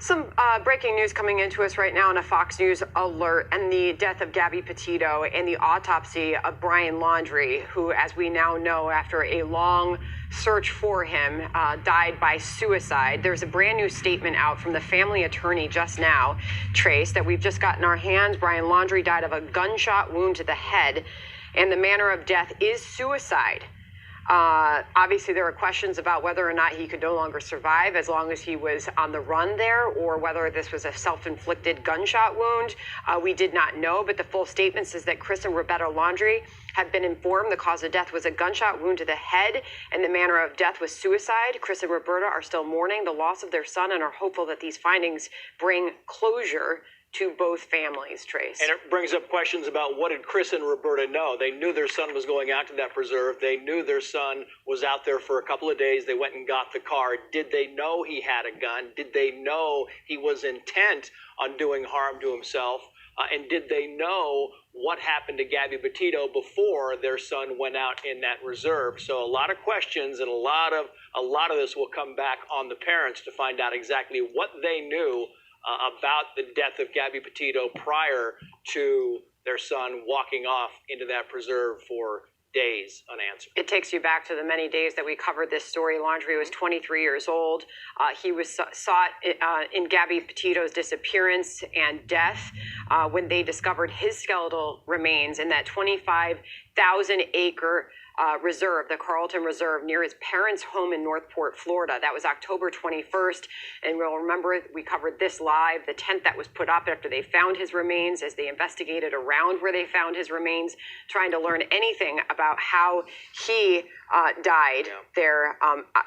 Some breaking news coming into us right now on a Fox News alert, and the death of Gabby Petito and the autopsy of Brian Laundrie, who, as we now know, after a long search for him, died by suicide. There's a brand new statement out from the family attorney just now, Trace, that we've just got in our hands. Brian Laundrie died of a gunshot wound to the head, and the manner of death is suicide. Obviously, there are questions about whether or not he could no longer survive as long as he was on the run there, or whether this was a self-inflicted gunshot wound. We did not know, but the full statement says that Chris and Roberta Laundrie have been informed the cause of death was a gunshot wound to the head, and the manner of death was suicide. Chris and Roberta are still mourning the loss of their son and are hopeful that these findings bring closure to both families, Trace. And it brings up questions about what did Chris and Roberta know? They knew their son was going out to that preserve. They knew their son was out there for a couple of days. They went and got the car. Did they know he had a gun? Did they know he was intent on doing harm to himself? And did they know what happened to Gabby Petito before their son went out in that reserve? So a lot of questions, and a lot of this will come back on the parents to find out exactly what they knew about the death of Gabby Petito prior to their son walking off into that preserve for days unanswered. It takes you back to the many days that we covered this story. Laundrie was 23 years old. He was sought in Gabby Petito's disappearance and death when they discovered his skeletal remains in that 25,000-acre reserve, the Carlton Reserve, near his parents' home in Northport, Florida. That was October 21st. And we'll remember we covered this live, the tent that was put up after they found his remains, as they investigated around where they found his remains, trying to learn anything about how he died there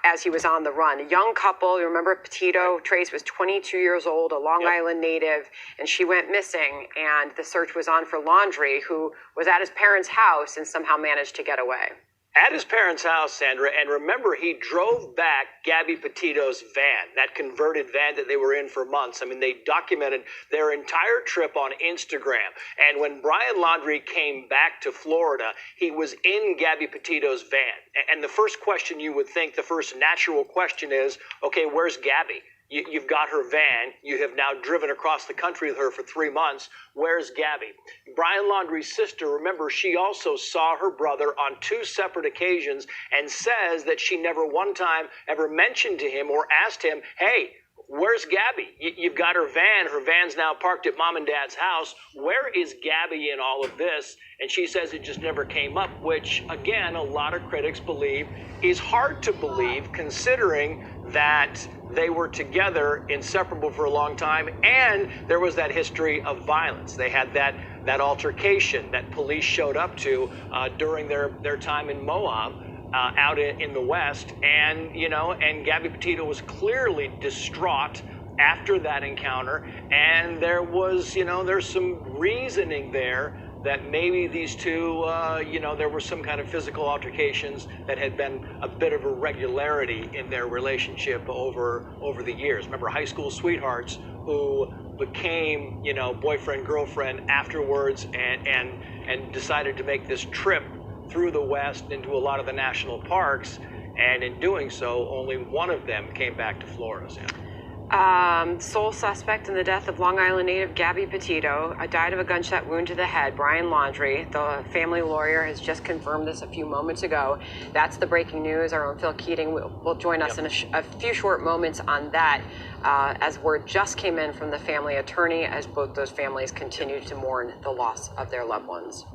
as he was on the run. A young couple, you remember Petito, Trace, was 22 years old, a Long Island native, and she went missing. And the search was on for Laundrie, who was at his parents' house and somehow managed to get away. At his parents' house, Sandra, and remember, he drove back Gabby Petito's van, that converted van that they were in for months. I mean, they documented their entire trip on Instagram. And when Brian Laundrie came back to Florida, he was in Gabby Petito's van. And the first question you would think, the first natural question is, okay, where's Gabby? You've got her van. You have now driven across the country with her for 3 months. Where's Gabby? Brian Laundrie's sister, remember, she also saw her brother on 2 separate occasions and says that she never one time ever mentioned to him or asked him, hey, where's Gabby? You've got her van. Her van's now parked at mom and dad's house. Where is Gabby in all of this? And she says it just never came up, which, again, a lot of critics believe is hard to believe, considering that they were together, inseparable for a long time, and there was that history of violence. They had that altercation that police showed up to during their time in Moab, out in the West, and Gabby Petito was clearly distraught after that encounter, and there was there's some reasoning there that maybe these two, there were some kind of physical altercations that had been a bit of irregularity in their relationship over the years. Remember, high school sweethearts who became, boyfriend, girlfriend afterwards, and decided to make this trip through the West into a lot of the national parks, and in doing so, only one of them came back to Florida. Sam. Sole suspect in the death of Long Island native Gabby Petito died of a gunshot wound to the head, Brian Laundrie. The family lawyer has just confirmed this a few moments ago. That's the breaking news. Our own Phil Keating will join us in a few short moments on that, as word just came in from the family attorney, as both those families continue to mourn the loss of their loved ones.